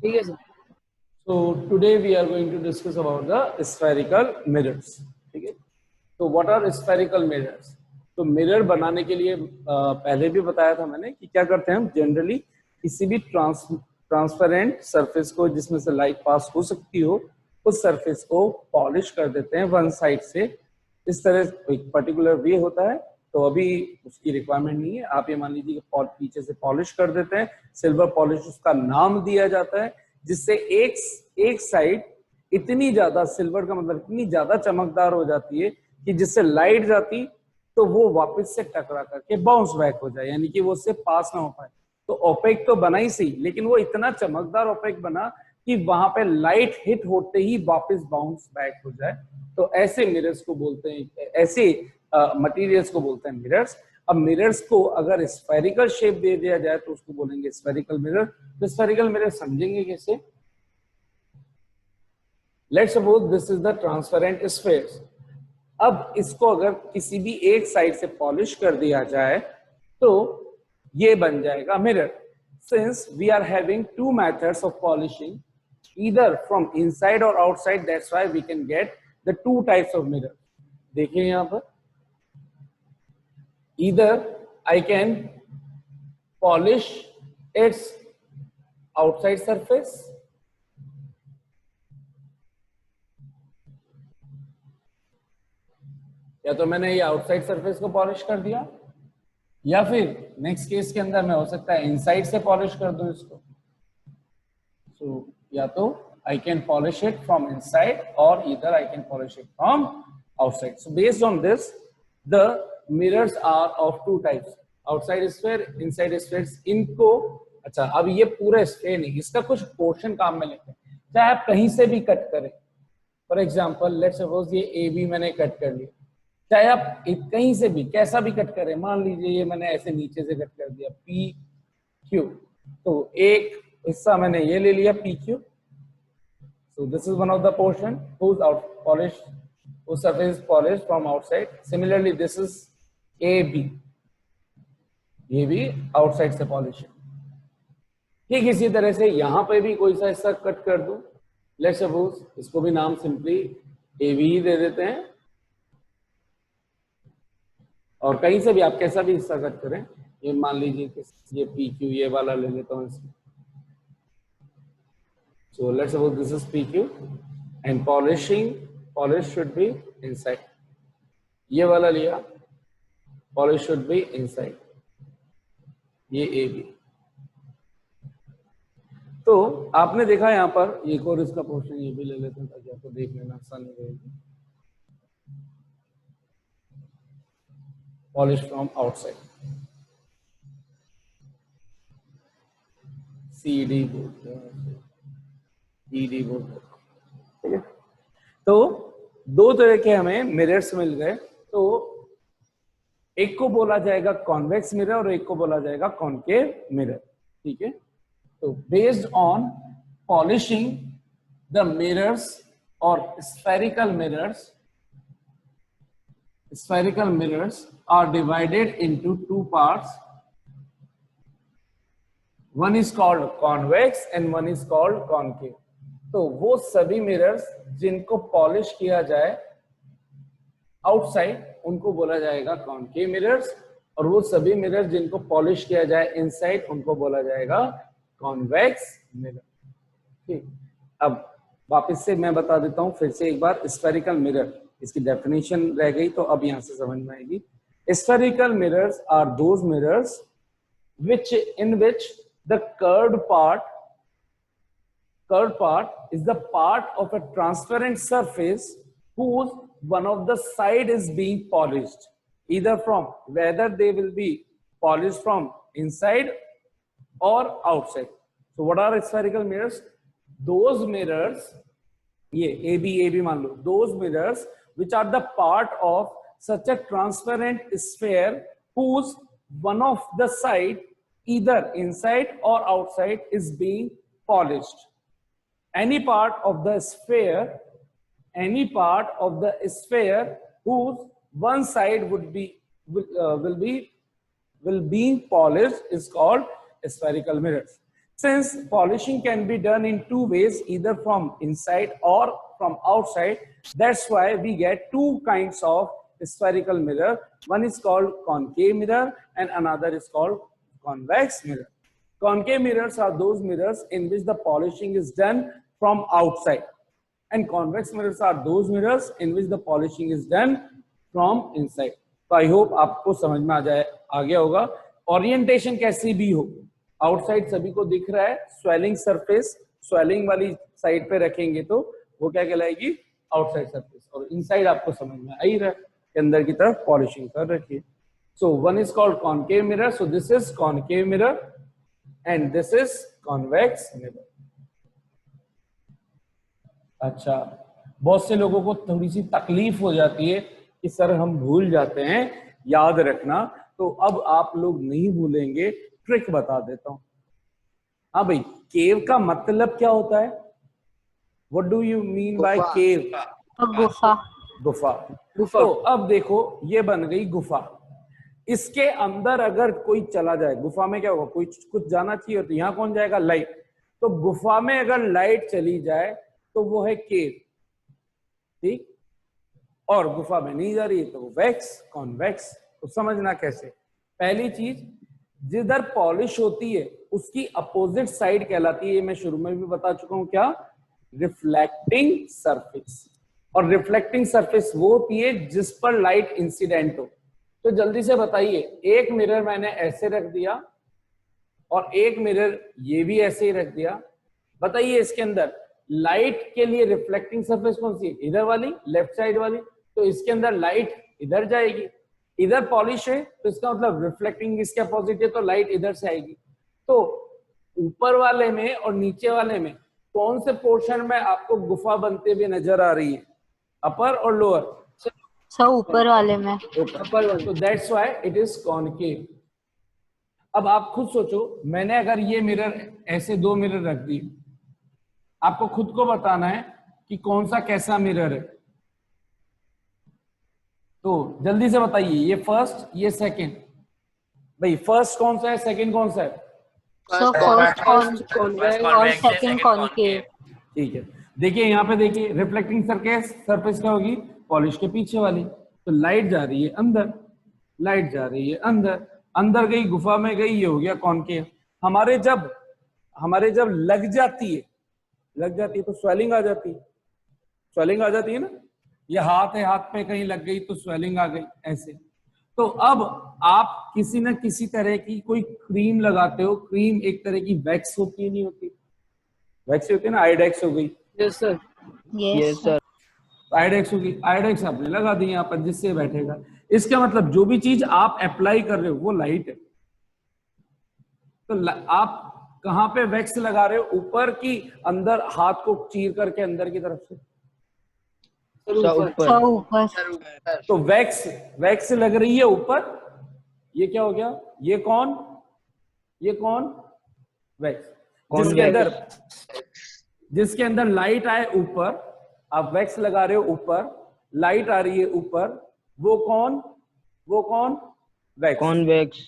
ठीक है sir. So today we are going to discuss about the spherical mirrors. ठीक है, तो what are spherical mirrors? तो मिरर बनाने के लिए पहले भी बताया था मैंने कि क्या करते हैं हम जनरली किसी भी ट्रांसपेरेंट सरफेस को जिसमें से लाइट पास हो सकती हो उस सरफेस को पॉलिश कर देते हैं वन साइड से। इस तरह एक पर्टिकुलर वे होता है, तो अभी उसकी रिक्वायरमेंट नहीं है। आप ये मान लीजिए कि पीछे से पॉलिश कर देते हैं, सिल्वर पॉलिश उसका नाम दिया जाता है, जिससे एक साइड इतनी ज्यादा, सिल्वर का मतलब इतनी ज्यादा चमकदार हो जाती है कि जिससे लाइट जाती तो वो वापस से टकरा करके बाउंस बैक हो जाए, यानी कि वो उससे पास ना हो पाए। तो ओपेक तो बना ही सही, लेकिन वो इतना चमकदार ओपेक बना कि वहां पे लाइट हिट होते ही वापस बाउंस बैक हो जाए। तो ऐसे मिरर्स को बोलते हैं, ऐसे मटेरियल्स को बोलते हैं मिरर्स। अब मिरर्स को अगर स्फेरिकल शेप दे दिया जाए तो उसको बोलेंगे स्फेरिकल मिरर। तो स्फेरिकल मिरर समझेंगे कैसे? Let's suppose this is the transparent sphere. अब इसको अगर किसी भी एक साइड से पॉलिश कर दिया जाए तो ये बन जाएगा mirror. Since we are having two methods of polishing, either from inside or outside, that's why we can get the two types of mirror. देखिए यहां पर, either I can polish its outside surface, या तो मैंने ये outside surface को polish कर दिया, या फिर नेक्स्ट केस के अंदर में हो सकता है इनसाइड से पॉलिश कर दूं इसको। सो या तो I can polish it from inside or either I can polish it from outside. So based on this, the mirrors are of two types, outside sphere, inside spheres. इनको अच्छा, अब ये पूरा स्फेयर नहीं, इसका कुछ पोर्शन काम में लेते हैं, चाहे आप कहीं से भी कट करें। फॉर एग्जाम्पल लेट्स सपोज ये ए बी मैंने कट कर लिया, चाहे आप कहीं से भी कैसा भी कट करें, मान लीजिए ये मैंने ऐसे नीचे से कट कर दिया पी क्यू, तो एक हिस्सा मैंने ये ले लिया P Q. So this is one of the portion whose whose surface is polished from outside. Similarly, this is AB. ये भी आउटसाइड से पॉलिश है। ठीक इसी तरह से यहां पे भी कोई सा हिस्सा कट कर दूं, लेट्स सपोज इसको भी नाम सिंपली AB ही दे देते हैं, और कहीं से भी आप कैसा भी हिस्सा कट करें, ये मान लीजिए कि ये PQ ये वाला ले लेता हूं इसको। So let's suppose this is PQ and polish should be inside. ये वाला लिया, polish should be inside. ये AB। तो आपने देखा यहां पर एक और इसका पोर्शन ये भी ले लेते हैं ताकि आपको देख लेना आसानी रहेगी। Polish from outside, CD बोलते हैं, ED बोलते हैं। ठीक है, तो दो तरह के हमें मिरर्स मिल गए। तो एक को बोला जाएगा कॉन्वेक्स मिरर और एक को बोला जाएगा कॉनकेव मिरर। ठीक है, तो based on polishing the mirrors और spherical mirrors are divided into two parts. One is called convex and one is called concave. तो वो सभी मिरर्स जिनको पॉलिश किया जाए आउटसाइड उनको बोला जाएगा कॉनकेव मिरर्स, और वो सभी मिरर जिनको पॉलिश किया जाए इनसाइड उनको बोला जाएगा कॉन्वेक्स मिरर। ठीक, अब वापस से मैं बता देता हूं फिर से एक बार, स्फेरिकल मिरर इसकी डेफिनेशन रह गई तो अब यहां से समझ में आएगी। Spherical mirrors are those mirrors in which the curved part is the part of a transparent surface whose one of the side is being polished, either from, whether they will be polished from inside or outside. So what are spherical mirrors? Those mirrors, ये AB मान लो, those mirrors which are the part of such a transparent sphere whose one of the side, either inside or outside, is being polished. Any part of the sphere whose one side will being polished is called spherical mirrors. Since polishing can be done in two ways, either from inside or from outside, that's why we get two kinds of spherical mirror. One is called concave mirror and another is called convex mirror. Concave mirrors are those mirrors in which the polishing is done from outside, and convex mirrors are those mirrors in which the polishing is done from inside. तो I hope आपको समझ में आ गया होगा. Orientation कैसी भी हो, outside सभी को दिख रहा है, स्वेलिंग सरफेस स्वेलिंग वाली साइड पे रखेंगे तो वो क्या कहलाएगी, आउटसाइड सरफेस, और इनसाइड आपको समझ में आ ही रहा है कि अंदर की तरफ पॉलिशिंग कर रखी है. So one is called concave mirror. So this is concave mirror and this is convex mirror. अच्छा, बहुत से लोगों को थोड़ी सी तकलीफ हो जाती है कि सर हम भूल जाते हैं, याद रखना. तो अब आप लोग नहीं भूलेंगे, ट्रिक बता देता हूं. हाँ भाई, केव का मतलब क्या होता है? What do you mean by cave? गुफा. गुफा. तो अब देखो, ये बन गई गुफा. इसके अंदर अगर कोई चला जाए, गुफा में क्या होगा, कोई कुछ जाना चाहिए, तो यहाँ कौन जाएगा? लाइट. तो गुफा में अगर लाइट चली जाए तो वो है केव, ठीक. और गुफा में नहीं जा रही है तो वो वैक्स, कॉन्वेक्स. तो समझना कैसे. पहली चीज, जिधर पॉलिश होती है उसकी अपोजिट साइड कहलाती है, ये मैं शुरू में भी बता चुका हूं, क्या? Reflecting surface. और रिफ्लेक्टिंग सरफेस वो होती है जिस पर लाइट इंसिडेंट हो. तो जल्दी से बताइए, एक मिरर मैंने ऐसे रख दिया और एक मिरर ये भी ऐसे ही रख दिया. बताइए इसके अंदर लाइट के लिए रिफ्लेक्टिंग सरफेस कौन सी है? इधर वाली, लेफ्ट साइड वाली. तो इसके अंदर लाइट इधर जाएगी. इधर पॉलिश है तो इसका मतलब रिफ्लेक्टिंग इसके अपोजिट है, तो लाइट इधर से आएगी. तो ऊपर वाले में और नीचे वाले में कौन से पोर्शन में आपको गुफा बनते हुए नजर आ रही है? अपर और लोअर? सब ऊपर वाले में. ऊपर वाले. तो that's why it is concave. अब आप खुद सोचो, मैंने अगर ये मिरर ऐसे दो मिरर रख दी, आपको खुद को बताना है कि कौन सा कैसा मिरर है. तो जल्दी से बताइए, ये फर्स्ट, ये सेकंड. भाई फर्स्ट कौन सा है, सेकंड कौन सा है? फर्स्ट कॉन्वेक्स और सेकंड कॉनकेव. ठीक है. देखिए यहाँ पे, देखिए रिफ्लेक्टिंग सरफेस क्या होगी? पॉलिश के पीछे वाली. तो लाइट जा रही है अंदर, लाइट जा रही है अंदर, अंदर गई गुफा में गई, ये हो गया कॉनकेव. हमारे जब लग जाती है तो स्वेलिंग आ जाती है. स्वेलिंग आ जाती है ना. ये हाथ है, हाथ पे कहीं लग गई तो स्वेलिंग आ गई, ऐसे. तो अब आप किसी न किसी तरह की कोई क्रीम लगाते हो. क्रीम एक तरह की वैक्स होती है, नहीं होती? वैक्स होती है ना. आयोडेक्स हो गई. Yes sir. Yes sir. Iodex हो गई. आयोडेक्स आपने लगा दी यहाँ पर, जिससे बैठेगा. इसका मतलब जो भी चीज आप अप्लाई कर रहे हो वो लाइट है. तो आप कहाँ पे वैक्स लगा रहे हो? ऊपर की अंदर, हाथ को चीर करके अंदर की तरफ से. ऊपर. तो वैक्स लग रही है ऊपर. ये क्या हो गया? ये कौन वैक्स. जिसके अंदर लाइट आए ऊपर, आप वैक्स लगा रहे हो ऊपर, लाइट आ रही है ऊपर, वो कौन? वैक्स. कॉन्वेक्स.